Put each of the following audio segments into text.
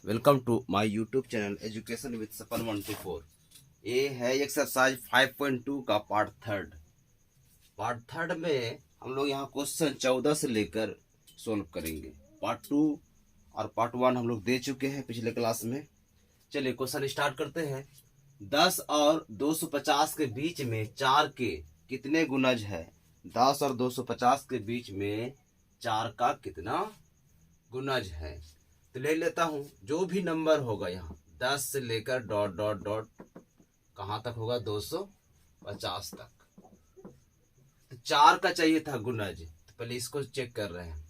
Welcome to my YouTube channel education with Safal 124। ये है exercise 5.2 का पार्ट थर्ड में हम लोग यहाँ क्वेश्चन 14 से लेकर सोल्व करेंगे। पार्ट 2 और पार्ट 1 हम लोग दे चुके हैं पिछले क्लास में। चलिए क्वेश्चन स्टार्ट करते हैं। 10 और 250 के बीच में 4 के कितने गुणज है? 10 और 250 के बीच में 4 का कितना गुणज है? तो ले लेता हूं, जो भी नंबर होगा यहाँ 10 से लेकर डॉट डॉट डॉट कहाँ तक होगा? 250 तक। तो 4 का चाहिए था गुणज, तो पहले इसको चेक कर रहे हैं।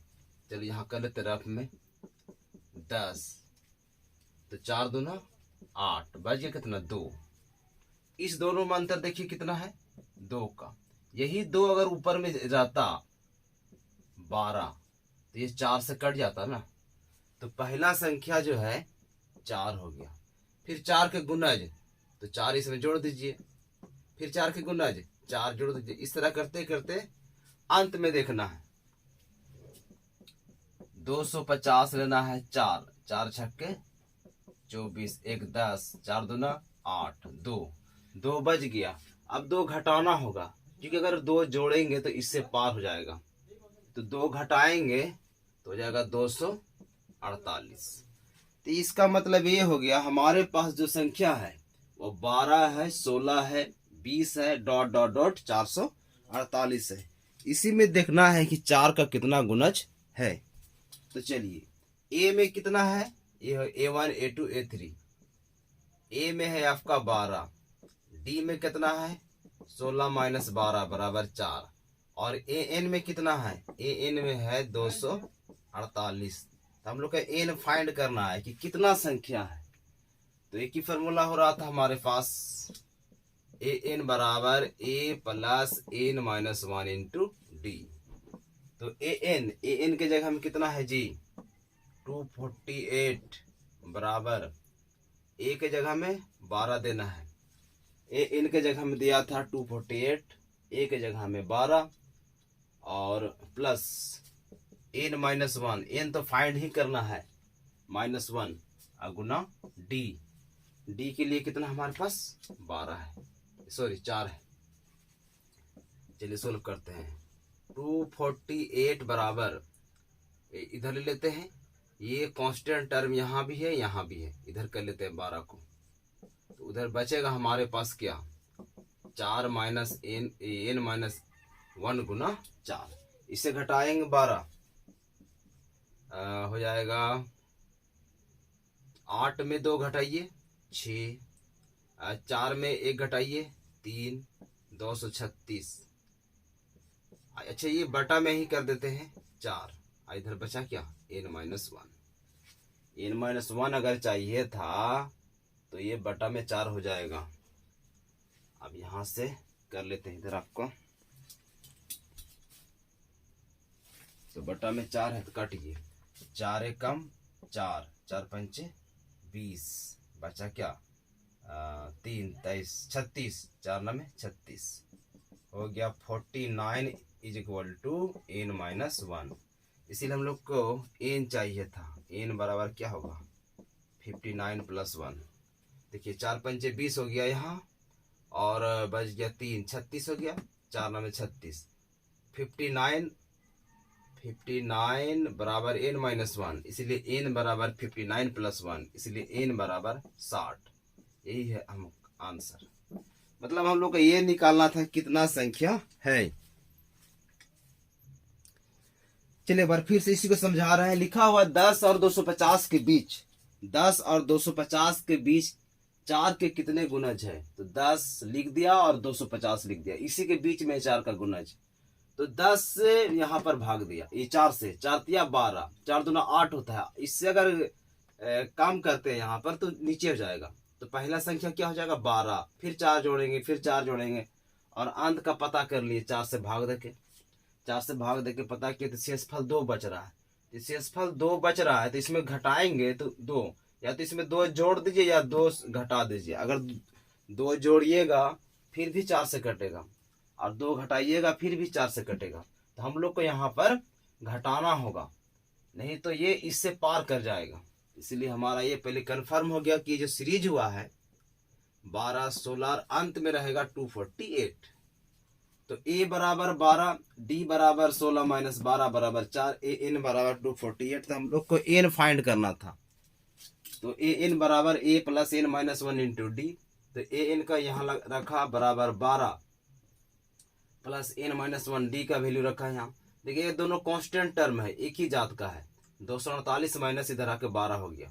चलिए यहाँ कर लेते रफ में 10, तो 4 दूना 8, बच गया कितना? 2। इस दोनों में अंतर देखिए कितना है? 2 का। यही 2 अगर ऊपर में रहता 12 तो ये 4 से कट जाता ना। तो पहला संख्या जो है 4 हो गया। फिर 4 के गुणज, तो 4 इसमें जोड़ दीजिए। फिर 4 के गुणज 4 जोड़ दीजिए। इस तरह करते करते अंत में देखना है। 250 लेना है 4, 4 छक्के 24, 1 10, 4 दूना 8, 2 बच गया। अब 2 घटाना होगा, क्योंकि अगर 2 जोड़ेंगे तो इससे पार हो जाएगा। तो 2 घटाएंगे तो हो जाएगा 248। तो इसका मतलब ये हो गया, हमारे पास जो संख्या है वो 12 है, 16 है, 20 है, डॉट डॉट डॉट 448 है। इसी में देखना है कि 4 का कितना गुणज है। तो चलिए, ए में कितना है? ये है A1 A2 A3। ए में है आपका 12, डी में कितना है? 16 माइनस 12 बराबर 4, और ए एन में कितना है? ए एन में है 248। तो हम लोग का एन फाइंड करना है कि कितना संख्या है। तो एक ही फॉर्मूला हो रहा था हमारे पास, ए एन बराबर ए plus N minus 1 into D. तो ए एन के जगह में कितना है जी? 248 बराबर ए के जगह में 12 देना है। ए एन के जगह में दिया था 248, ए के जगह में 12 और प्लस एन माइनस 1। एन तो फाइंड ही करना है, -1 गुना डी के लिए कितना हमारे पास? 12 है, सॉरी 4 है। चलिए सोल्व करते हैं। 248 बराबर, इधर ले लेते हैं, ये कांस्टेंट टर्म यहाँ भी है यहाँ भी है, इधर कर लेते हैं 12 को। तो उधर बचेगा हमारे पास क्या? 4 माइनस एन माइनस 1 गुना 4। इसे घटाएंगे 12, हो जाएगा 8 में 2 घटाइए 6, 4 में 1 घटाइए 3, 236। अच्छा ये बटा में ही कर देते हैं 4। इधर बचा क्या? n minus 1। n माइनस 1 अगर चाहिए था तो ये बटा में 4 हो जाएगा। अब यहां से कर लेते हैं इधर आपको, तो बटा में 4 है तो काटिए। 4 एक कम 4, 4 पंचे 20, बचा क्या? 3 23 36, 4 9 36 हो गया। 49 is equal to n minus 1। इसीलिए हम लोग को एन चाहिए था। एन बराबर क्या होगा? 59 प्लस 1। देखिए 4 पंचे 20 हो गया यहाँ, और बच गया 3, 36 हो गया। 4 9 36, 59 बराबर n माइनस 1, इसलिए n बराबर 59 प्लस 1, इसलिए n बराबर 60। यही है हम आंसर। मतलब हम लोग को ये निकालना था कितना संख्या है। चलिए बार फिर से इसी को समझा रहे हैं। लिखा हुआ 10 और 250 के बीच, 10 और 250 के बीच 4 के कितने गुणज है? तो 10 लिख दिया और 250 लिख दिया, इसी के बीच में 4 का गुणज। तो 10 से यहाँ पर भाग दिया, ये 4 से, 4 दिया 12, 4 दूना 8 होता है। इससे अगर काम करते हैं यहाँ पर तो नीचे हो जाएगा। तो पहला संख्या क्या हो जाएगा? 12, फिर 4 जोड़ेंगे, फिर 4 जोड़ेंगे, और अंत का पता कर लिए 4 से भाग देके। 4 से भाग देके पता किए तो शेषफल 2 बच रहा है। तो शेषफल 2 बच रहा है, तो इसमें घटाएंगे तो 2, या तो इसमें 2 जोड़ दीजिए या 2 घटा दीजिए। अगर 2 जोड़िएगा फिर भी 4 से कटेगा, और 2 घटाइएगा फिर भी 4 से कटेगा। तो हम लोग को यहाँ पर घटाना होगा, नहीं तो ये इससे पार कर जाएगा। इसलिए हमारा ये पहले कंफर्म हो गया कि जो सीरीज हुआ है 12, 16 और अंत में रहेगा 248। तो a बराबर 12, d बराबर 16 माइनस 12 बराबर 4, ए एन बराबर 248। तो हम लोग को एन फाइंड करना था। तो ए एन बराबर a plus N minus 1 into D. तो ए एन का यहाँ रखा बराबर 12 प्लस एन माइनस 1, डी का वैल्यू रखा यहाँ। देखिए ये दोनों कांस्टेंट टर्म है, एक ही जात का है। 248 माइनस इधर आके 12 हो गया,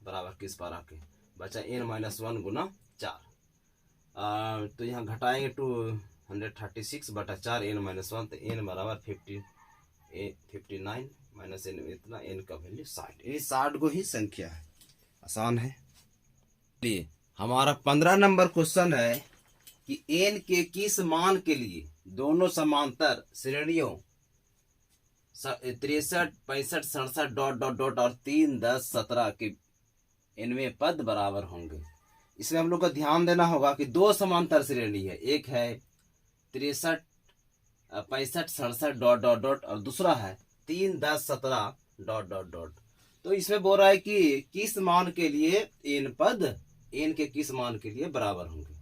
बराबर किस पार आके बचा एन माइनस 1 गुना 4। तो यहाँ घटाएंगे 236 बटा 4 एन माइनस 1। तो एन बराबर 59 माइनस एन इतना, एन का वैल्यू 60। ये 60 को ही संख्या है, आसान है। चलिए हमारा 15 नंबर क्वेश्चन है कि एन के किस मान के लिए दोनों समांतर श्रेणियों 63, 65, 67 डॉट डॉट डॉट और 3, 10, 17 के इनमें पद बराबर होंगे। इसमें हम लोग को ध्यान देना होगा कि दो समांतर श्रेणी है, एक है 63, 65, 67 डॉट डॉट डॉट और दूसरा है 3, 10, 17 डॉट डॉट डॉट। तो इसमें बोल रहा है कि किस मान के लिए एन पद एन के किस मान के लिए बराबर होंगे।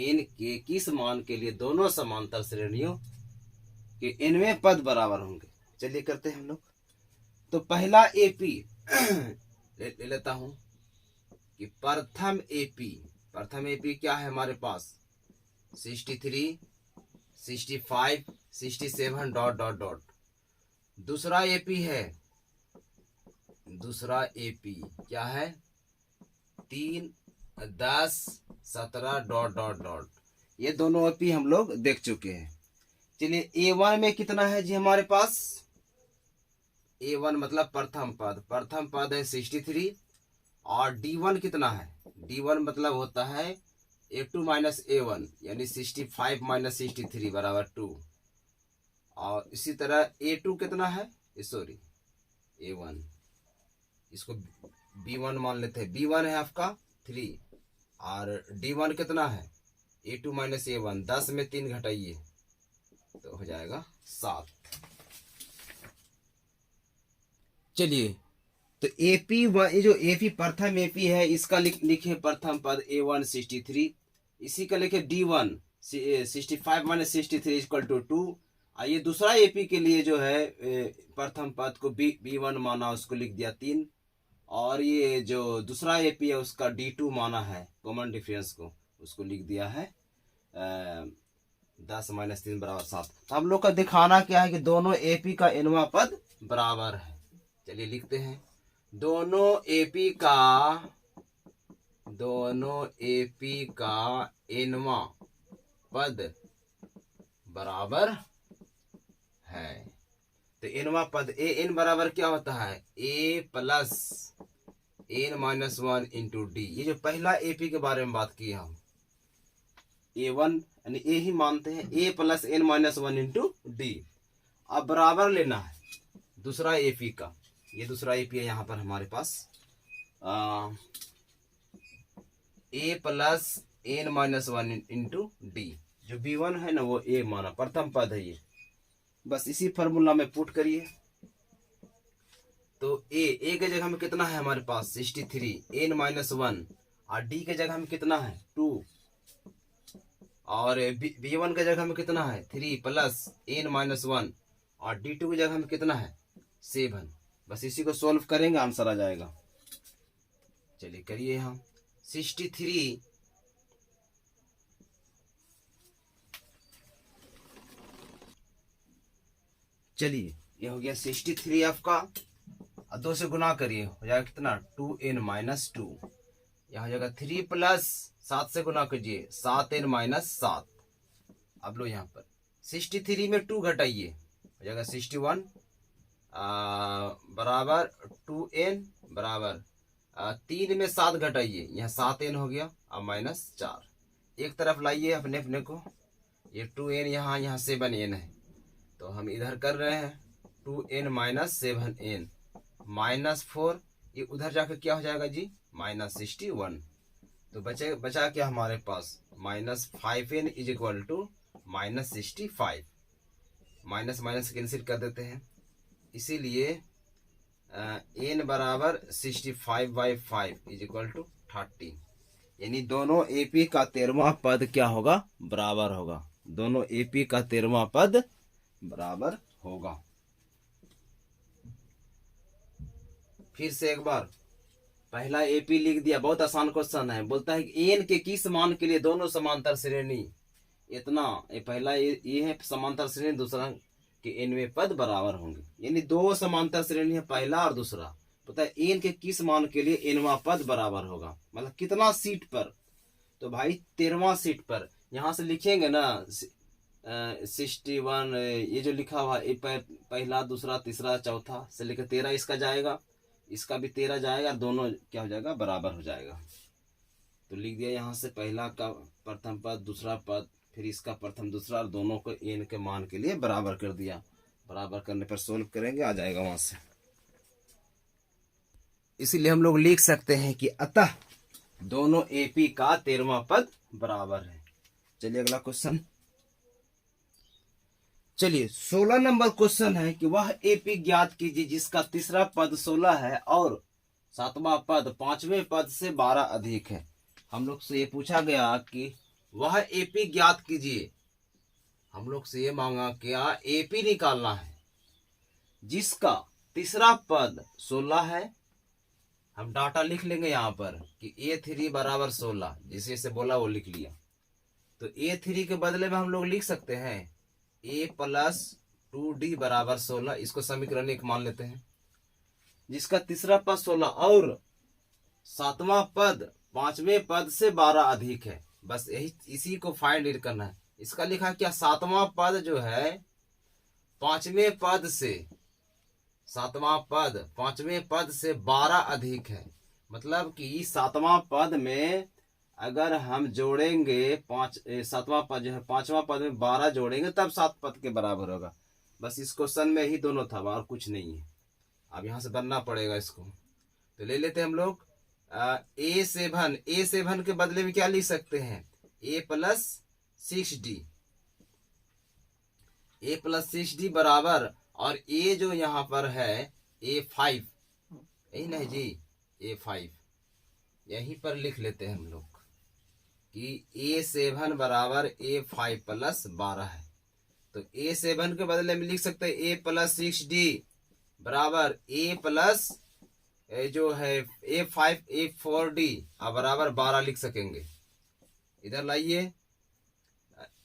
एन के किस मान के लिए दोनों समांतर श्रेणियों के इनमें पद बराबर होंगे। चलिए करते हैं हम लोग। तो पहला एपी ले लेता हूं कि प्रथम एपी क्या है हमारे पास 63, 65, 67 डॉट डॉट डॉट। दूसरा एपी क्या है 3, 10, 17 डॉट डॉट डॉट। ये दोनों एपी हम लोग देख चुके हैं। चलिए A1 में कितना है जी हमारे पास, A1 मतलब प्रथम पद है 63 और D1 कितना है, D1 मतलब होता है A2 माइनस A1 यानी 65 माइनस 63 बराबर 2। और इसी तरह A2 कितना है, सॉरी A1, इसको B1 मान लेते हैं। B1 है आपका 3 और D1 कितना है A2 माइनस A1, 10 में 3 घटाइए तो हो जाएगा 7। चलिए तो एपी जो एपी प्रथम एपी है इसका लिखे प्रथम पद A1 63, इसी का लिखे D1 65 माइनस 63 इक्वल टू 2। ये दूसरा एपी के लिए जो है प्रथम पद को B1 माना, उसको लिख दिया 3। और ये जो दूसरा एपी है उसका D2 माना है, कॉमन डिफरेंस को, उसको लिख दिया है 10 माइनस 3 बराबर 7। तो हम लोग का दिखाना क्या है कि दोनों एपी का इनवा पद बराबर है। चलिए लिखते हैं दोनों एपी का इनवा पद बराबर है। तो इनवा पद ए एन बराबर क्या होता है a plus N minus 1 into d. ये जो पहला एपी के बारे में बात की हम A1 यानी ए ही मानते हैं, a plus N minus 1 into d. अब बराबर लेना है दूसरा एपी का, ये दूसरा एपी है यहाँ पर हमारे पास a plus N minus 1 into d. जो B1 है ना वो ए माना, प्रथम पद है ये, बस इसी फॉर्मूला में पुट करिए। तो ए के जगह में कितना है हमारे पास 63, एन माइनस 1 और डी के जगह में कितना है 2 और B1 के जगह में कितना है 3 प्लस एन माइनस 1 और D2 की जगह में कितना है 7। बस इसी को सॉल्व करेंगे आंसर आ जाएगा। चलिए करिए हम 63 चलिए ये हो गया 63 आपका, और 2 से गुना करिए हो जाएगा कितना 2n माइनस 2। यहाँ हो जाएगा 3 प्लस 7 से गुना कीजिए 7n माइनस 7। अब लो यहाँ पर 63 में 2 घटाइए हो जाएगा 61 बराबर 2n बराबर 3 में 7 घटाइए, यहाँ 7n हो गया अब माइनस 4। एक तरफ लाइए अपने को, ये 2n यहाँ 7n है तो हम इधर कर रहे हैं 2n माइनस 7n माइनस 4। ये उधर जाकर क्या हो जाएगा जी माइनस 61। तो बचा क्या हमारे पास minus 5n is equal to minus 65। Minus minus cancel कर देते हैं, इसीलिए n बराबर 65/5 इज इक्वल टू 13। यानी दोनों AP का 13वां पद क्या होगा, बराबर होगा। दोनों AP का 13वां पद बराबर होगा। फिर से एक बार पहला AP लिख दिया, बहुत आसान क्वेश्चन है। बोलता है कि n के किस मान के लिए दोनों समांतर श्रेणी, इतना ये पहला ये है समांतर श्रेणी, दूसरा कि nवें पद बराबर होंगे। यानी दो समांतर श्रेणी है, पहला और दूसरा। पता है n के किस मान के लिए nवां पद बराबर होगा, मतलब कितना सीट पर, तो भाई 13वां सीट पर। यहां से लिखेंगे ना 61, ये जो लिखा हुआ ये पहला दूसरा तीसरा चौथा से लेकर 13 इसका जाएगा, इसका भी 13 जाएगा, दोनों क्या हो जाएगा, बराबर हो जाएगा। तो लिख दिया यहाँ से पहला का प्रथम पद, दूसरा पद, फिर इसका प्रथम दूसरा, और दोनों को n के मान के लिए बराबर कर दिया। बराबर करने पर सोल्व करेंगे, आ जाएगा वहां से। इसीलिए हम लोग लिख सकते हैं कि अतः दोनों AP का 13वां पद बराबर है। चलिए अगला क्वेश्चन। चलिए 16 नंबर क्वेश्चन है कि वह AP ज्ञात कीजिए जिसका तीसरा पद 16 है और सातवां पद पांचवें पद से 12 अधिक है। हम लोग से ये पूछा गया कि वह AP ज्ञात कीजिए, हम लोग से ये मांगा क्या, AP निकालना है जिसका तीसरा पद 16 है। हम डाटा लिख लेंगे यहाँ पर कि A3 बराबर 16, जिसे से बोला वो लिख लिया। तो A3 के बदले में हम लोग लिख सकते हैं A प्लस 2D बराबर 16, इसको समीकरण 1 मान लेते हैं। जिसका तीसरा पद 16 और सातवां पद पांचवें पद से 12 अधिक है, बस यही इसी को फाइंड आउट करना है। इसका लिखा क्या, सातवां पद जो है पांचवें पद से, सातवां पद पांचवें पद से 12 अधिक है। मतलब कि सातवां पद में अगर हम जोड़ेंगे सातवां पद जो है पांचवा पद में 12 जोड़ेंगे तब सात पद के बराबर होगा। बस इस क्वेश्चन में ही दोनों था और कुछ नहीं है। अब यहां से बनना पड़ेगा इसको। तो ले लेते हैं हम लोग A7 के बदले में क्या लिख सकते हैं, A प्लस 6D बराबर, और A जो यहाँ पर है A5, यही नहीं जी, A5 यहीं पर लिख लेते हैं हम लोग कि A7 बराबर A5 प्लस 12 है। तो A7 के बदले में लिख सकते हैं A प्लस 6D बराबर A प्लस जो है A5 A4D बराबर 12 लिख सकेंगे। इधर लाइए,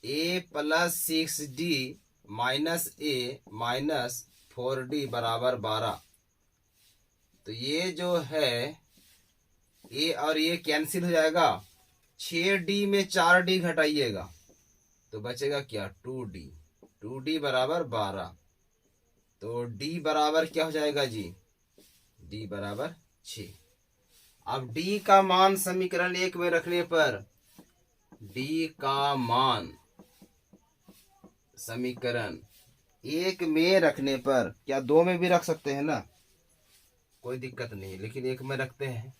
A plus 6D minus A minus 4D बराबर 12। तो ये जो है A और ये कैंसिल हो जाएगा, 6D में 4D घटाइएगा तो बचेगा क्या, 2D बराबर 12। तो D बराबर क्या हो जाएगा जी, D बराबर 6। अब D का मान समीकरण 1 में रखने पर, D का मान समीकरण 1 में रखने पर, क्या 2 में भी रख सकते हैं ना, कोई दिक्कत नहीं, लेकिन 1 में रखते हैं,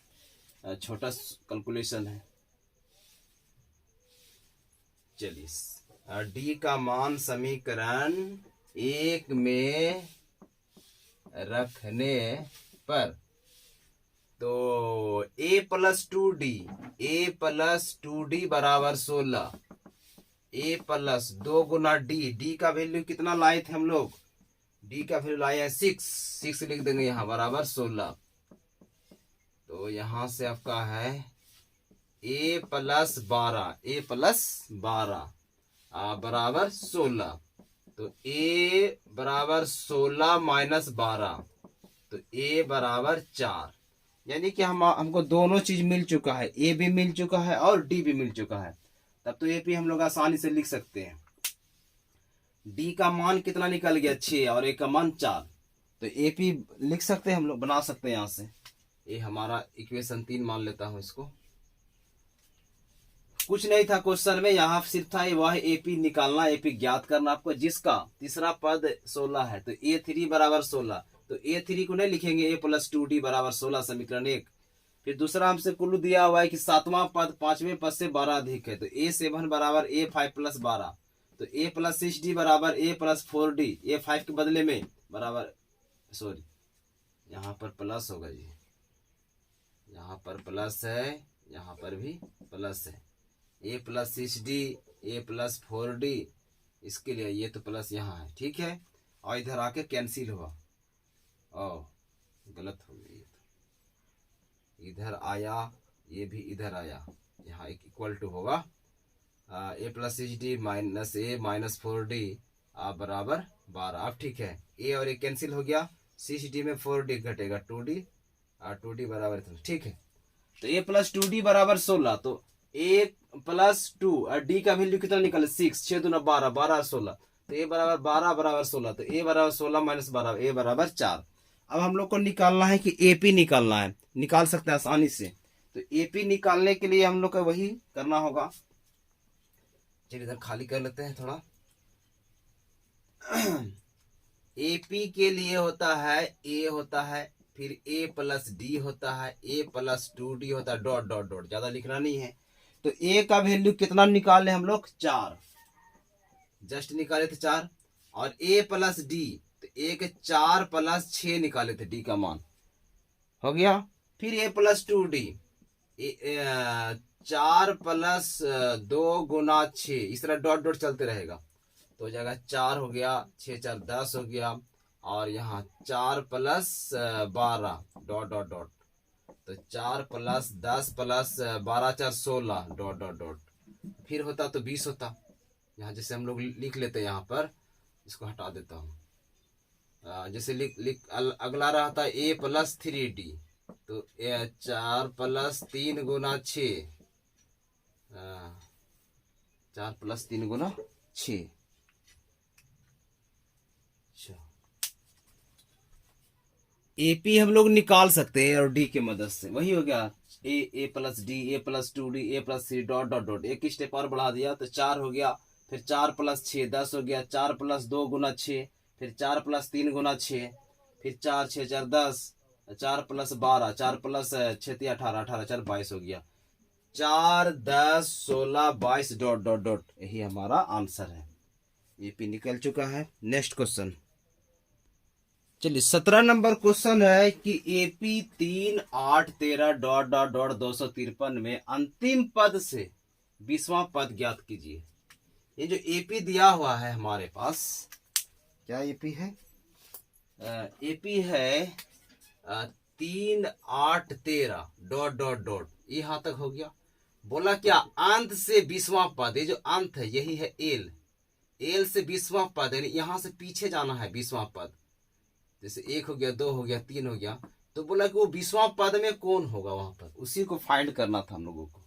छोटा कैलकुलेशन है। चलिए D का मान समीकरण 1 में रखने पर, तो A प्लस 2D बराबर 16, A प्लस 2 गुना D का वैल्यू कितना लाए थे हम लोग, D का वैल्यू लाए हैं 6 लिख देंगे यहाँ बराबर 16। तो यहाँ से आपका है A प्लस 12 बराबर 16। तो A बराबर 16 माइनस 12, तो A बराबर 4। यानी कि हमको दोनों चीज मिल चुका है, A भी मिल चुका है और D भी मिल चुका है। तब तो AP हम लोग आसानी से लिख सकते हैं। D का मान कितना निकल गया, 6, और A का मान 4। तो AP लिख सकते हैं हम लोग, बना सकते हैं यहाँ से। ये हमारा इक्वेशन 3 मान लेता हूं इसको। कुछ नहीं था क्वेश्चन में, यहाँ सिर्फ था वह AP निकालना, AP ज्ञात करना आपको, जिसका तीसरा पद 16 है। तो A3 बराबर 16, तो A3 को नहीं लिखेंगे, A प्लस 2D बराबर 16 समीकरण 1। फिर दूसरा हमसे कुल्लू दिया हुआ है कि सातवां पद पांचवें पद से 12 अधिक है। तो A7 बराबर A5 प्लस 12, तो A प्लस 6D बराबर A प्लस 4D, A5 के बदले में बराबर यहाँ पर प्लस होगा जी, यहाँ पर प्लस है, यहाँ पर भी प्लस है। A plus 6d, A plus 4d, इसके लिए ये तो प्लस यहाँ है, ठीक है। और इधर आके कैंसिल हुआ, ओ गलत हो गया, ये तो इधर आया, ये भी इधर आया, यहाँ एक इक्वल टू होगा ए प्लस 6d माइनस ए माइनस 4d बराबर 12। अब ठीक है, ए और ए कैंसिल हो गया, 6d में 4d घटेगा 2d, 2d बराबर, ठीक है। तो ए प्लस 2d बराबर 16, तो ए प्लस 2 और डी का वैल्यू कितना निकले 6, 6 दूना 12, 12 16, तो ए बराबर 12 बराबर 16, तो ए बराबर 16 माइनस 12, ए बराबर 4। अब हम लोग को निकालना है कि एपी निकालना है, निकाल सकते हैं आसानी से। तो एपी निकालने के लिए हम लोग को वही करना होगा। चलिए इधर खाली कर लेते हैं थोड़ा। एपी के लिए होता है, ए होता है, फिर ए प्लस डी होता है, ए प्लस 2d होता है, डॉट डॉट डॉट, ज्यादा लिखना नहीं है। तो ए का वैल्यू कितना निकाले हम लोग 4, जस्ट निकाले थे 4। और ए प्लस डी, तो ए के 4 प्लस 6 निकाले थे, डी का मान हो गया। फिर ए प्लस 2d, 4 प्लस 2 गुना 6, इस तरह डॉट डॉट चलते रहेगा, तो हो जाएगा 4 हो गया, 6 4 10 हो गया, और यहाँ 4 प्लस 12 डॉट डॉट डॉट, तो 4 plus 10 plus 12 4 16 dot dot dot, फिर होता तो 20 होता। यहाँ जैसे हम लोग लिख लेते हैं, यहाँ पर इसको हटा देता हूँ। जैसे लिख अगला रहा था ए प्लस 3d, तो 4 प्लस 3 गुना 6, 4 प्लस 3 गुना 6। एपी हम लोग निकाल सकते हैं और डी के मदद से, वही हो गया ए प्लस डी, ए प्लस 2d, ए प्लस 3 डॉट डॉट डॉट, एक स्टेप और बढ़ा दिया तो 4 हो गया, फिर 4 प्लस 6 10 हो गया, 4 प्लस 2 गुना 6, फिर 4 प्लस 3 गुना 6, फिर 4 6 4 10, 4 प्लस 12, 4 प्लस 6 18 18 4 22 हो गया, 4 10 16 22 डॉट डॉट डॉट, यही हमारा आंसर है। एपी निकल चुका है। नेक्स्ट क्वेश्चन, चलिए 17 नंबर क्वेश्चन है कि एपी 3 8 13 डॉट डॉट डॉट 253 में अंतिम पद से 20वां पद ज्ञात कीजिए। ये जो एपी दिया हुआ है हमारे पास, क्या एपी है? एपी है 3 8 13 डॉट डॉट डॉट, यहाँ तक हो गया। बोला क्या अंत से 20वां पद, ये जो अंत है यही है एल, एल से 20वां पद, यानी यहाँ से पीछे जाना है 20वां पद, जैसे 1 हो गया 2 हो गया 3 हो गया, तो बोला कि वो 20वां पद में कौन होगा वहां पर, उसी को फाइंड करना था हम लोगों को।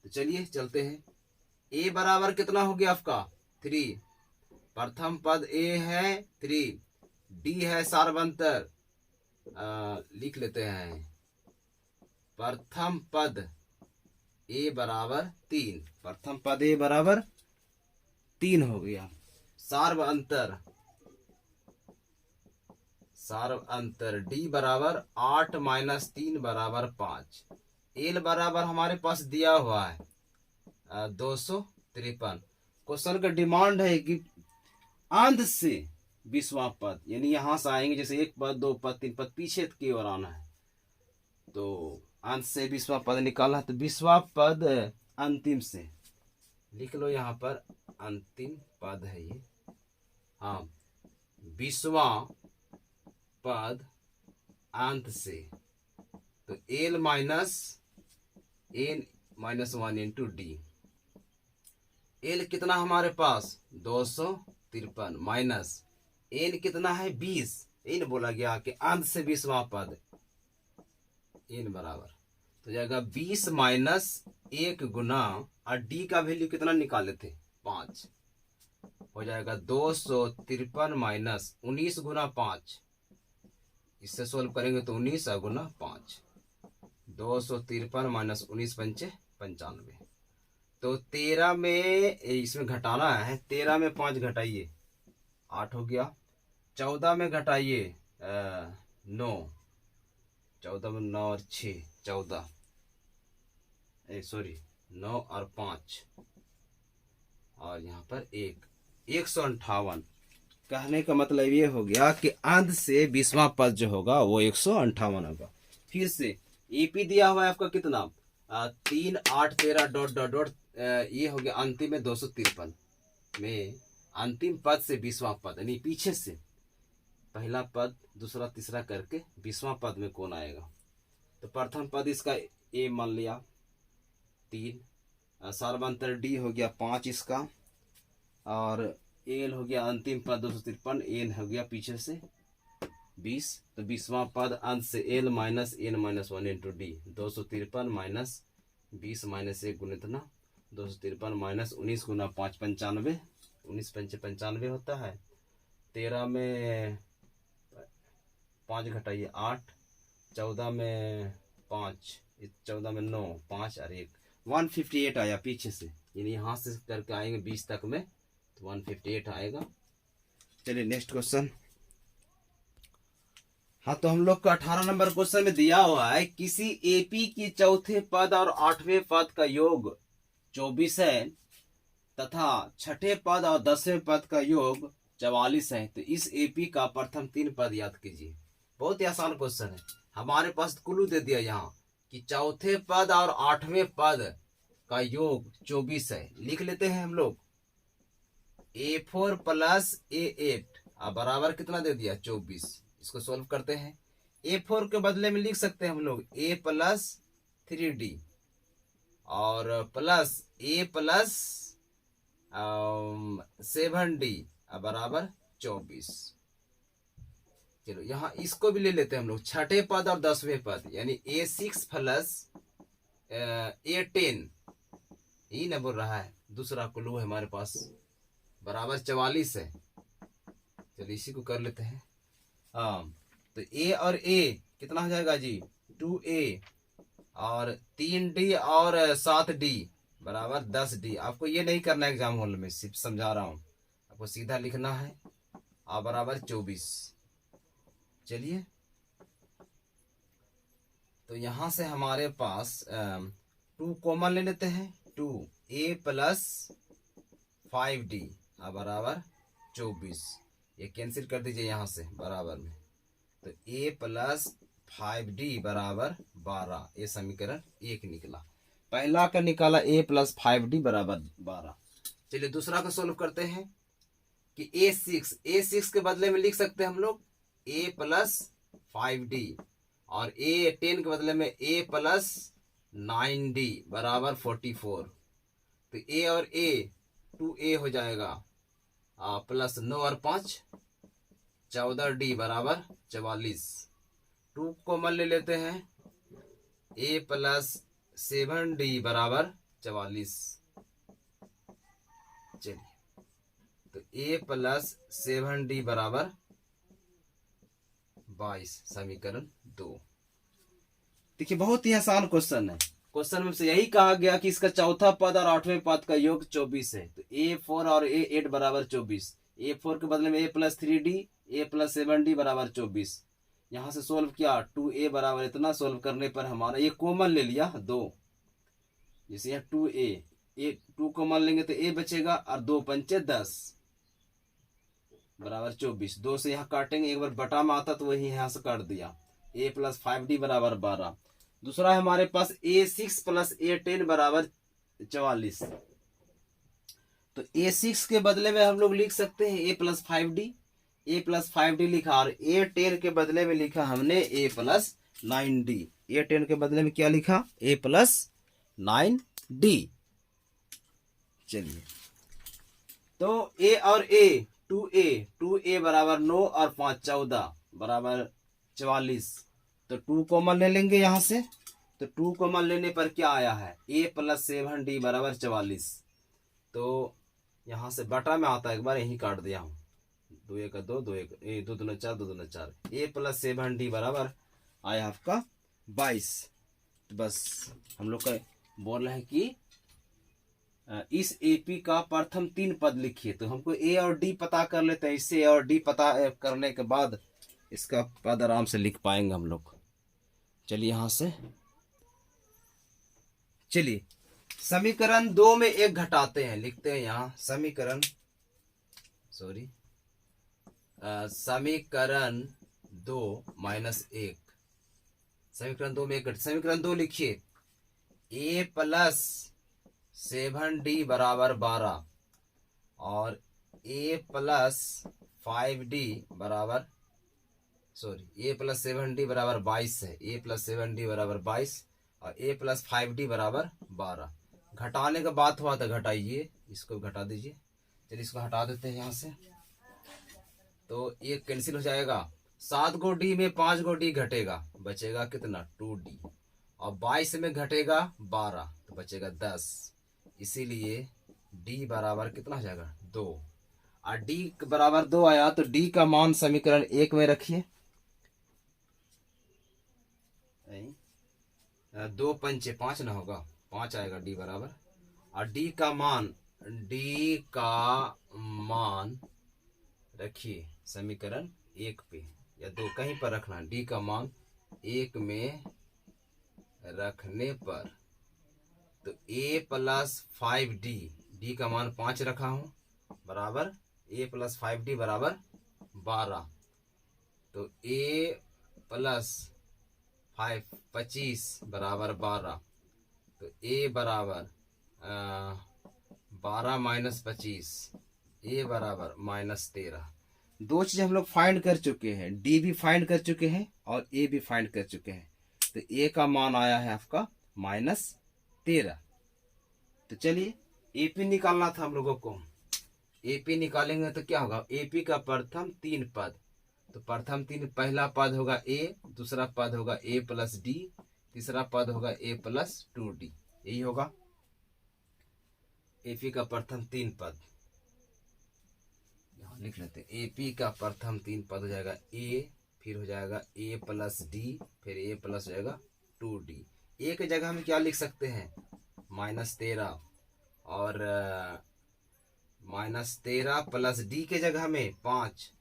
तो चलिए चलते हैं। ए बराबर कितना हो गया आपका 3, प्रथम पद ए है 3, डी है सार्वंतर, लिख लेते हैं प्रथम पद ए बराबर 3, प्रथम पद ए बराबर 3 हो गया, सार्व अंतर डी बराबर 8 माइनस 3 बराबर 5, एल बराबर हमारे पास दिया हुआ है 253। क्वेश्चन का डिमांड है कि अंत से 20वां पद, यानी यहां से आएंगे, जैसे 1 पद 2 पद 3 पद पीछे की ओर आना है, तो अंत से 20वां पद निकालना है, तो 20वां पद अंतिम से लिख लो, यहाँ पर अंतिम पद है ये, हाँ 20वां पद अंत से, तो l minus n minus 1 into d, l कितना हमारे पास 253 माइनस एन कितना है 20, एन बोला गया कि अंत से 20वां पद, एन बराबर तो जाएगा 20 माइनस 1 गुना, और डी का वैल्यू कितना निकाले थे 5, हो जाएगा 253 माइनस 19 गुना 5, इससे सोल्व करेंगे तो 19 गुना 5, 253 माइनस 19 पंचे 95, तो 13 में इसमें घटाना है, 13 में 5 घटाइए 8 हो गया, 14 में घटाइए 9, 14 में 9 और 6 14, सॉरी 9 और 5, और यहाँ पर 1 158, कहने का मतलब ये हो गया कि अंत से 20वां पद जो होगा वो 158 होगा। फिर से एपी दिया हुआ है आपका कितना, 3 8 13 डॉट डॉट डॉट, ये हो गया अंतिम में 253 में अंतिम पद से 20वां पद, यानी पीछे से पहला पद दूसरा तीसरा करके 20वां पद में कौन आएगा। तो प्रथम पद इसका ए मान लिया 3, सार्वंतर डी हो गया 5 इसका, और एल हो गया अंतिम पद 253, एन हो गया पीछे से 20। तो 20वां पद अंत से l minus n minus 1 into d, 253 minus 20 minus 1 गुणित ना 253 माइनस 19 गुना 5 95, 19 पंचे 95 होता है। 13 में 5 घटाइए 8, 14 में 5, 14 में 9, 5 और 1, 158 आया पीछे से, यानी यहाँ से करके आएंगे 20 तक में तो 158 आएगा। चलिए नेक्स्ट क्वेश्चन। हाँ, तो हम लोग का 18 नंबर क्वेश्चन में दिया हुआ है किसी एपी की चौथे पद और 8वें पद का योग 24 है तथा छठे पद और 10वें पद का योग 44 है, तो इस एपी का प्रथम 3 पद याद कीजिए। बहुत ही आसान क्वेश्चन है। हमारे पास क्लू दे दिया यहाँ कि चौथे पद और 8वें पद का योग 24 है। लिख लेते हैं हम लोग A4 प्लस A8 बराबर कितना दे दिया 24। इसको सॉल्व करते हैं। A4 के बदले में लिख सकते हैं हम लोग A प्लस 3D और प्लस A प्लस 7D बराबर 24। चलो यहाँ इसको भी ले लेते हैं हम लोग छठे पद और 10वें पद, यानी A6 प्लस A10, यही ना बोल रहा है, दूसरा क्लू है हमारे पास, बराबर 44 है। चलिए इसी को कर लेते हैं। तो A और A कितना हो जाएगा जी 2A और 3D और 7D बराबर 10D। आपको ये नहीं करना है एग्जाम हॉल में, सिर्फ समझा रहा हूं, आपको सीधा लिखना है बराबर 24। चलिए तो यहां से हमारे पास 2 कॉमन ले लेते हैं, 2A प्लस 5D बराबर 24। ये कैंसिल कर दीजिए यहाँ से बराबर में, तो A प्लस 5D बराबर 12। ये समीकरण 1 निकला। पहला का निकाला A प्लस 5D बराबर 12। चलिए दूसरा का सोल्व करते हैं कि A6 के बदले में लिख सकते हैं हम लोग A प्लस 5D और A10 के बदले में A प्लस 9D बराबर 44। तो A और A 2A हो जाएगा प्लस 9 और 5 14D बराबर 44। 2 कॉमन ले लेते हैं, A प्लस 7D बराबर 44। चलिए तो A प्लस 7D बराबर 22, समीकरण 2। देखिए बहुत ही आसान क्वेश्चन है। क्वेश्चन में से यही कहा गया कि इसका चौथा पद और 8वें पद का योग 24 है, तो A4 और A8 बराबर 24। A4 के बदले में A plus 3D A plus 7D बराबर 24। यहाँ से सोल्व किया 2A बराबर इतना, सोल्व करने पर हमारा ये कॉमन ले लिया 2, जैसे यहाँ 2A 2 कॉमन लेंगे तो A बचेगा और 2 पंचे 10 बराबर 24। 2 से यहाँ काटेंगे, एक बार बटा में आता तो वही यहाँ से काट दिया। A प्लस 5D बराबर 12। दूसरा है हमारे पास A6 प्लस A10 बराबर 44। तो A6 के बदले में हम लोग लिख सकते हैं A plus 5D। A plus 5D लिखा और A10 के बदले में लिखा हमने A प्लस 9D। A10 के बदले में क्या लिखा A प्लस 9D। चलिए तो A और A 2A बराबर 9 और 5 14 बराबर 44। तो 2 कॉमन ले लेंगे यहाँ से, तो 2 कॉमन लेने पर क्या आया है A प्लस 7D बराबर 44। तो यहाँ से बटा में आता है, एक बार यही काट दिया हूँ, 2 1 2 2 1 2 2 4 2 2 4। A प्लस 7D बराबर आया आपका 22। तो बस हम लोग का बोल रहे हैं कि इस एपी का प्रथम 3 पद लिखिए। तो हमको A और D पता कर लेते हैं, इससे A और D पता करने के बाद इसका पद आराम से लिख पाएंगे हम लोग। चलिए यहाँ से चलिए समीकरण 2 में 1 घटाते हैं, लिखते हैं यहाँ समीकरण समीकरण 2 माइनस 1, समीकरण 2 में एक समीकरण 2 लिखिए, a प्लस 7d बराबर 12 और a प्लस 5d बराबर a प्लस 7d बराबर 22 है, a प्लस 7d बराबर 22 और a प्लस 5d बराबर 12। घटाने का बात हुआ था, घटाइए, इसको घटा दीजिए। चलिए इसको हटा देते हैं यहाँ से, तो ये कैंसिल हो जाएगा। 7 गो डी में 5 गो डी घटेगा, बचेगा कितना 2d, और 22 में घटेगा 12 तो बचेगा 10। इसीलिए d बराबर कितना हो जाएगा 2, और d बराबर 2 आया तो d का मान समीकरण 1 में रखिए, 2 पंचे 5 ना होगा, 5 आएगा d बराबर, और d का मान रखिए समीकरण 1 पे या 2 कहीं पर रखना। d का मान 1 में रखने पर तो a प्लस 5d, d का मान 5 रखा हूं बराबर a प्लस 5d बराबर 12, तो a प्लस 25 बराबर 12, तो a बराबर 12 माइनस 25, a बराबर -13। दो चीज हम लोग फाइंड कर चुके हैं, d भी फाइंड कर चुके हैं और a भी फाइंड कर चुके हैं, तो a का मान आया है आपका -13। तो चलिए AP निकालना था हम लोगों को, AP निकालेंगे तो क्या होगा, AP का प्रथम 3 पद, तो प्रथम 3 पहला पद होगा a, दूसरा पद होगा a प्लस d, तीसरा पद होगा a प्लस 2d, यही होगा AP का प्रथम 3 पद। यहाँ लिख लेते हैं, AP का प्रथम 3 पद हो जाएगा a, फिर हो जाएगा a प्लस d, फिर a प्लस हो जाएगा 2d। a की जगह हम क्या लिख सकते हैं -13, और -13 प्लस d के जगह में 5,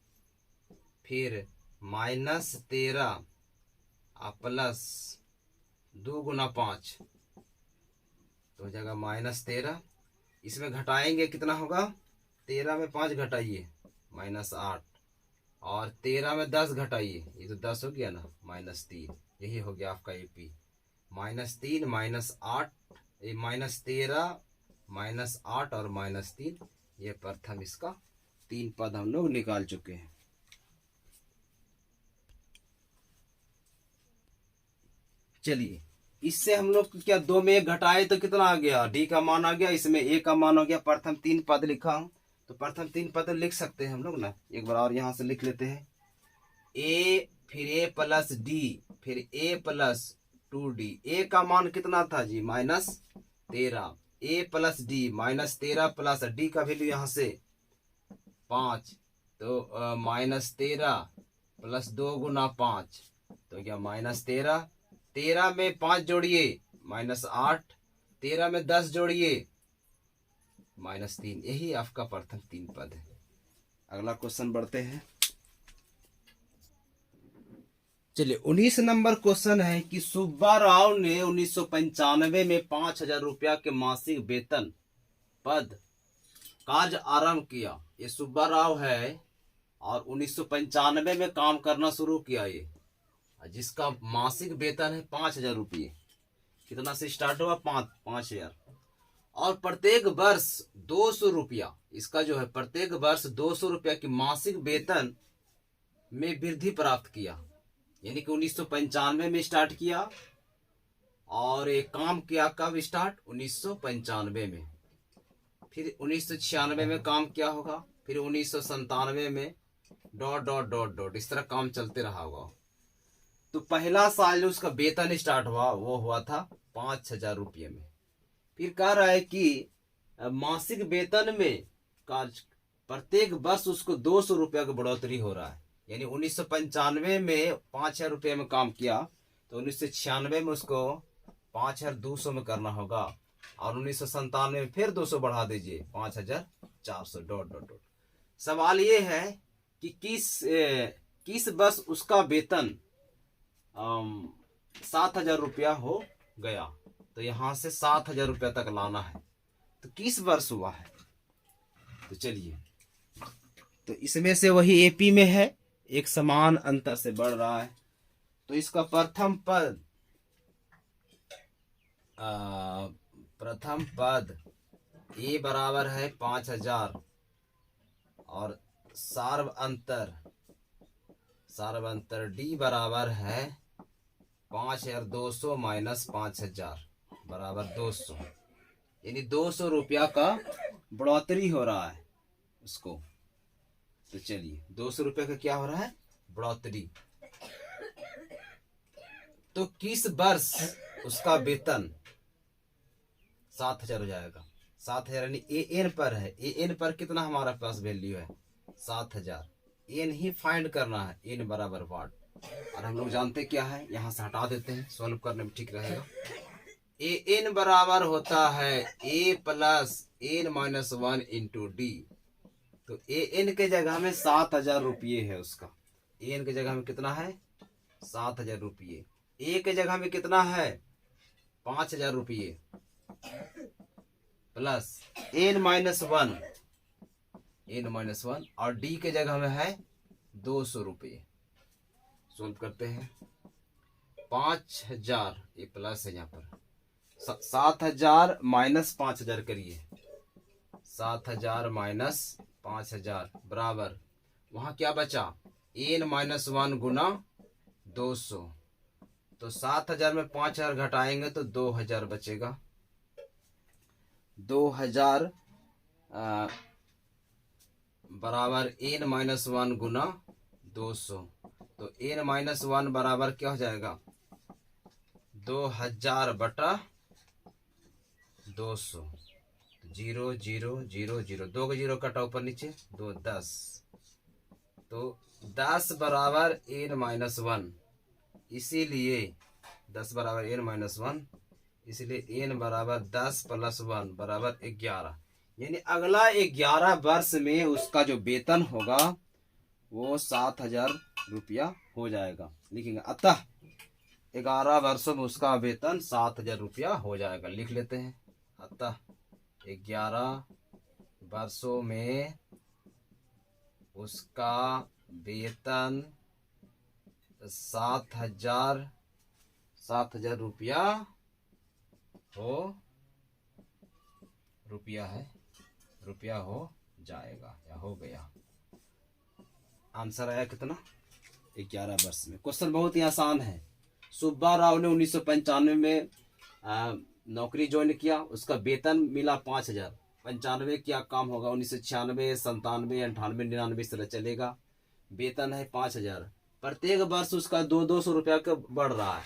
फिर -13 प्लस 2 गुना 5 तो हो जाएगा -13। इसमें घटाएंगे कितना होगा, 13 में 5 घटाइए -8, और 13 में 10 घटाइए, ये तो 10 हो गया ना, -3, यही हो गया आपका AP। -3 -8, -13 -8 और -3, ये प्रथम इसका 3 पद हम लोग निकाल चुके हैं। चलिए इससे हम लोग क्या 2 में 1 घटाए तो कितना आ गया, d का मान आ गया, इसमें a का मान हो गया। प्रथम 3 पद लिखा हूं तो प्रथम 3 पद लिख सकते हैं हम लोग ना, एक बार और यहां से लिख लेते हैं, a फिर a प्लस d फिर a प्लस 2d। a का मान कितना था जी -13, a plus d -13 plus d का वैल्यू यहाँ से 5, तो -13 प्लस 2 गुना 5 तो क्या -13, 13 में 5 जोड़िए -8, 13 में 10 जोड़िए -3, यही आपका प्रथम 3 पद है। अगला क्वेश्चन बढ़ते हैं। चलिए 19 नंबर क्वेश्चन है कि सुब्बा राव ने 1995 में 5,000 रुपया के मासिक वेतन पद कार्य आरंभ किया। ये सुब्बा राव है और 1995 में काम करना शुरू किया, ये जिसका मासिक वेतन है 5,000 रुपये। कितना से स्टार्ट हुआ 5,000, और प्रत्येक वर्ष 200 रुपया, इसका जो है प्रत्येक वर्ष 200 रुपया की मासिक वेतन में वृद्धि प्राप्त किया। यानी कि 1995 में स्टार्ट किया और एक काम किया कब स्टार्ट 1995 में, फिर 1996 में काम किया होगा, फिर 1997 में डॉट डॉट डॉट डॉट इस तरह काम चलते रहा होगा। तो पहला साल जो उसका वेतन स्टार्ट हुआ वो हुआ था 5,000 रुपये में। फिर कह रहा है कि मासिक वेतन में प्रत्येक वर्ष उसको 200 रुपया की बढ़ोतरी हो रहा है। यानी 1995 में 5,000 रुपये में काम किया तो 1996 में उसको 5,200 में करना होगा, और 1997 में फिर 200 बढ़ा दीजिए 5,400 डॉट डॉट डॉट। सवाल ये है कि किस वर्ष उसका वेतन 7,000 रुपया हो गया, तो यहां से 7,000 रुपया तक लाना है, तो किस वर्ष हुआ है। तो चलिए, तो इसमें से वही एपी में है, एक समान अंतर से बढ़ रहा है। तो इसका प्रथम पद ए बराबर है 5000 और सार्व अंतर डी बराबर है 5200 माइनस 5000 बराबर 200, यानी 200 रुपया का बढ़ोतरी हो रहा है उसको। तो चलिए 200 रुपये का क्या हो रहा है, बढ़ोतरी। तो किस वर्ष उसका वेतन 7000 हो जाएगा। 7000 यानी ए एन पर है, ए एन पर कितना हमारा पास वैल्यू है 7000, एन ही फाइंड करना है, एन बराबर वाट। और हम लोग जानते क्या है, यहाँ से हटा देते हैं, सॉल्व करने में ठीक रहेगा। ए एन बराबर होता है a plus N minus 1 into D. तो ए एन के जगह में 7000 रुपये है उसका, ए एन के जगह में कितना है 7000 रुपये, ए के जगह में कितना है 5000 रुपये प्लस एन माइनस 1 और डी के जगह में है 200 रुपये। सोल्व करते हैं, 5000 ये प्लस है यहाँ पर, 7000 माइनस 5000 करिए, 7000 माइनस 5000 बराबर वहां क्या बचा एन माइनस 1 गुना 200। तो 7000 में 5000 घटाएंगे तो 2000 बचेगा। 2000 बराबर एन माइनस 1 गुना 200। तो एन माइनस 1 बराबर क्या हो जाएगा 2000 बटा 200। 0 0 0 0, 2 का 0 कटा ऊपर नीचे 2 10। तो 10 बराबर एन माइनस 1, इसीलिए 10 बराबर एन माइनस 1, इसलिए एन बराबर 10 प्लस 1 बराबर 11। यानी अगला 11 वर्ष में उसका जो वेतन होगा वो 7000 रुपया हो जाएगा, लिखेंगे। अतः 11 वर्षों में उसका वेतन 7000 रुपया हो जाएगा, लिख लेते हैं। अतः 11 वर्षों में उसका वेतन 7000 रुपया हो जाएगा या हो गया। आंसर आया कितना 11 वर्ष में। क्वेश्चन बहुत ही आसान है। सुब्बा राव ने 1995 में नौकरी ज्वाइन किया, उसका वेतन मिला 5000। 95 क्या काम होगा 1996 97 98 99 इस तरह चलेगा। वेतन है 5000, प्रत्येक वर्ष उसका 200 रुपया का बढ़ रहा है।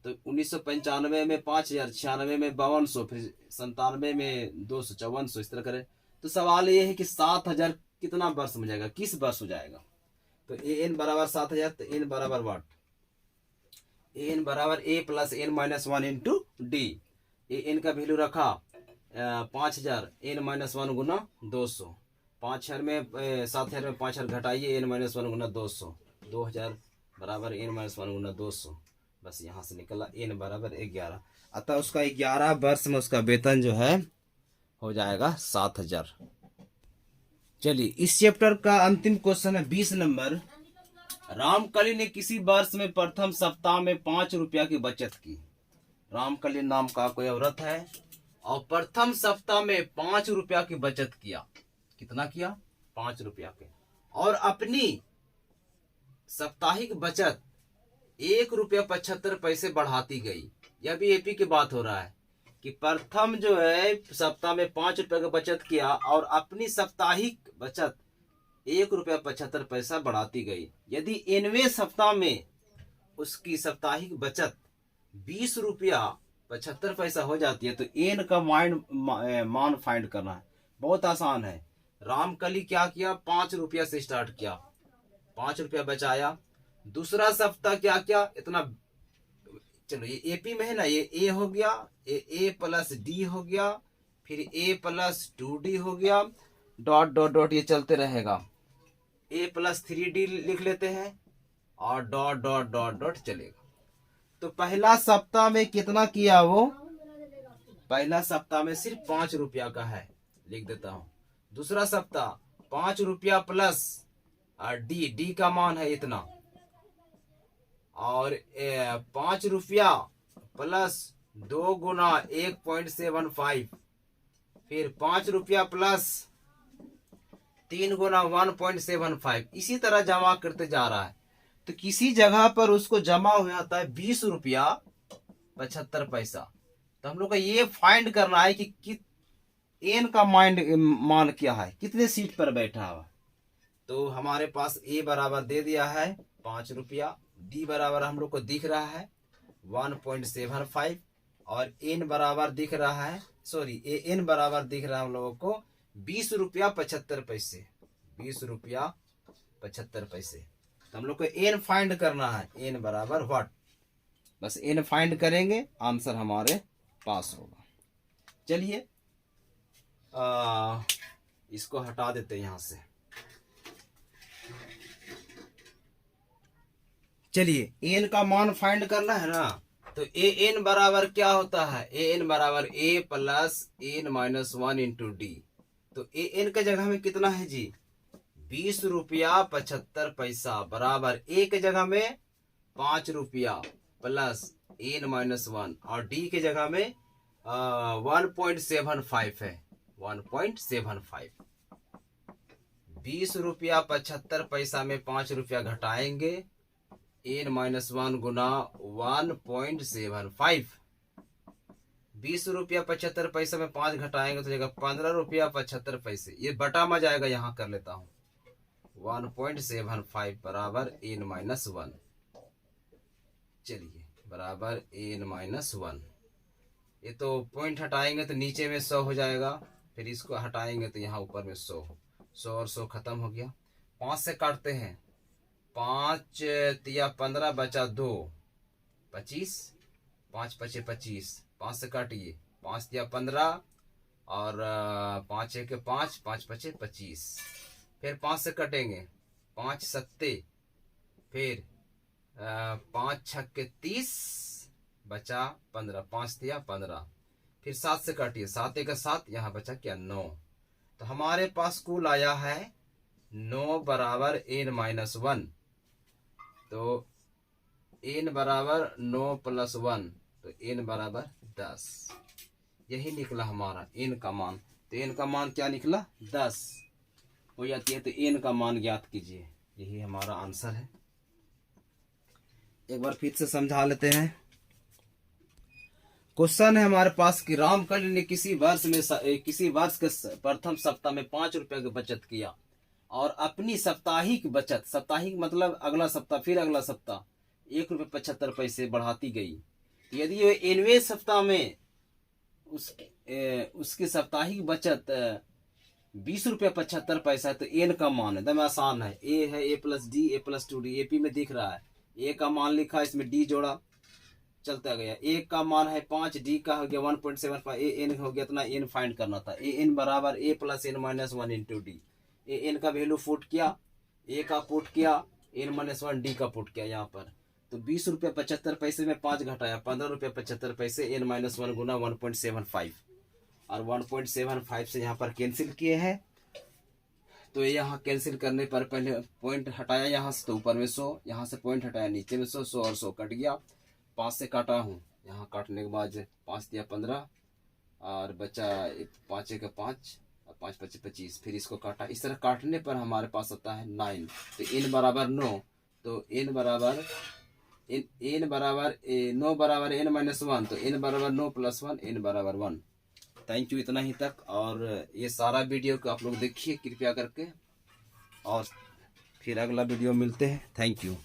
तो 1995 में 5000, 96 में 5200, फिर 97 में 200, 5400 इस तरह करे। तो सवाल ये है कि 7000 कितना वर्ष में जाएगा, किस वर्ष हो जाएगा। तो ए एन बराबर 7000, तो एन बराबर वाट, एन बराबर ए plus N minus 1 into D. A N का वैल्यू रखा 5000, एन माइनस 1 गुना 200। 5000 में 7000 में 5000 घटाइए, एन माइनस 1 गुना 200, 2000 बराबर एन माइनस 1 गुना 200। बस यहाँ से निकला एन बराबर 11। अतः उसका 11 वर्ष में उसका वेतन जो है हो जाएगा 7000। चलिए इस चैप्टर का अंतिम क्वेश्चन है 20 नंबर। रामकली ने किसी वर्ष में प्रथम सप्ताह में 5 रुपया की बचत की। रामकली नाम का कोई औरत है और प्रथम सप्ताह में 5 रुपया की बचत किया। कितना किया 5 रुपया के, और अपनी साप्ताहिक बचत 1 रुपया 75 पैसे बढ़ाती गई। यह भी एपी की बात हो रहा है कि प्रथम जो है सप्ताह में 5 रुपया की बचत किया और अपनी साप्ताहिक बचत 1 रुपया 75 पैसा बढ़ाती गई। यदि 9वें सप्ताह में उसकी साप्ताहिक बचत 20 रुपया 75 पैसा हो जाती है तो एन का मान फाइंड करना है। बहुत आसान है। रामकली क्या किया 5 रुपया से स्टार्ट किया, 5 रुपया बचाया। दूसरा सप्ताह क्या किया इतना, चलो ये एपी में है ना, ये ए हो गया, ए प्लस डी हो गया, फिर ए प्लस 2d हो गया, डॉट डॉट डॉट ये चलते रहेगा। ए प्लस 3d लिख लेते हैं और डॉट डॉट डॉट डॉट चलेगा। तो पहला सप्ताह में कितना किया वो, पहला सप्ताह में सिर्फ 5 रुपया का है, लिख देता हूं। दूसरा सप्ताह 5 रुपया प्लस और डी का मान है इतना, और 5 रुपया प्लस 2 गुना 1.75, फिर 5 रुपया प्लस 3 गुना 1.75, इसी तरह जमा करते जा रहा है। तो किसी जगह पर उसको जमा हो जाता है 20 रुपया 75 पैसा। तो हम लोग को ये फाइंड करना है कि एन का मान क्या है, कितने सीट पर बैठा हुआ। तो हमारे पास ए बराबर दे दिया है 5 रुपया, डी बराबर हम लोग को दिख रहा है 1.75, और एन बराबर दिख रहा है, सॉरी एन बराबर दिख रहा है हम लोगों को 20 रुपया 75 पैसे, 20 रुपया 75 पैसे। तो हम लोग को एन फाइंड करना है, एन बराबर व्हाट, बस एन फाइंड करेंगे, आंसर हमारे पास होगा। चलिए इसको हटा देते हैं यहां से। चलिए एन का मान फाइंड करना है ना, तो ए एन बराबर क्या होता है, ए एन बराबर ए plus N minus 1 into D. तो ए एन के जगह में कितना है जी, 20 रुपया 75 पैसा बराबर ए के जगह में 5 रुपया प्लस एन माइनस 1, और डी के जगह में 1.75 है, 1.75। 20 रुपया 75 पैसा में 5 रुपया घटाएंगे, एन माइनस 1 गुना 1.75। 20 रुपया 75 पैसे में 5 घटाएंगे तो जगह 15 रुपया 75 पैसे, ये बटा में जाएगा, यहाँ कर लेता हूँ 1.75 बराबर एन माइनस 1। चलिए बराबर एन माइनस 1, ये तो पॉइंट हटाएंगे तो नीचे में 100 हो जाएगा, फिर इसको हटाएंगे तो यहाँ ऊपर में 100, 100 और 100 खत्म हो गया। 5 से काटते हैं, 5 तिया 15 बचा 2, 25, 5 पचे 25, 5 से काटिए, 5 तिया 15 और 5 एक 5, 5 पचे 25, फिर 5 से कटेंगे, 5 सत्ते, फिर 5 छक्के 30 बचा 15, 5 तिया 15, फिर 7 से काटिए, 7 एक 7, यहाँ बचा क्या 9। तो हमारे पास कुल आया है 9 बराबर एन माइनस 1। तो एन बराबर 9 प्लस 1, तो एन बराबर 10। यही निकला हमारा एन का मान। तो एन का मान क्या निकला, 10 हो जाती है। तो एन का मान ज्ञात कीजिए, यही हमारा आंसर है। एक बार फिर से समझा लेते हैं। क्वेश्चन है हमारे पास कि रामकर्ण ने किसी वर्ष के प्रथम सप्ताह में 5 रुपए की बचत किया और अपनी साप्ताहिक बचत, साप्ताहिक मतलब अगला सप्ताह, फिर अगला सप्ताह 1 रुपये 75 पैसे बढ़ाती गई। यदि वह 9वें सप्ताह में उसकी साप्ताहिक बचत 20 रुपये 75 पैसा है, तो एन का मान एकदम आसान है, ए है a plus D, A plus 2डी, एपी में दिख रहा है, ए का मान लिखा, इसमें डी जोड़ा, चलता गया। ए का मान है 5, डी का हो गया 1.75, ए एन हो गया, इतना एन फाइंड करना था। ए एन बराबर ए plus N minus 1 into D. A N का वैल्यू पुट किया, ए का पुट किया, एन माइनस 1 डी का पुट किया यहाँ पर। तो 20 रुपये 75 पैसे में 5 घटाया, 15 रुपये 75 पैसे, एन माइनस 1 गुना 1.75, और 1.75 से यहाँ पर कैंसिल किए हैं। तो यहाँ कैंसिल करने पर पहले पॉइंट हटाया यहाँ से, तो ऊपर में 100, यहाँ से पॉइंट हटाया नीचे में 100, 100 और 100 कट गया। 5 से काटा हूँ, यहाँ काटने के बाद 5 दिया 15 और बचा 5 एक 5 और 5 पचे 25, फिर इसको काटा। इस तरह काटने पर हमारे पास आता है 9। तो एन बराबर 9, तो एन बराबर 9 बराबर एन माइनस 1, तो एन बराबर 9 प्लस 1, एन बराबर 1। थैंक यू, इतना ही तक। और ये सारा वीडियो को आप लोग देखिए कृपया करके, और फिर अगला वीडियो मिलते हैं। Thank you.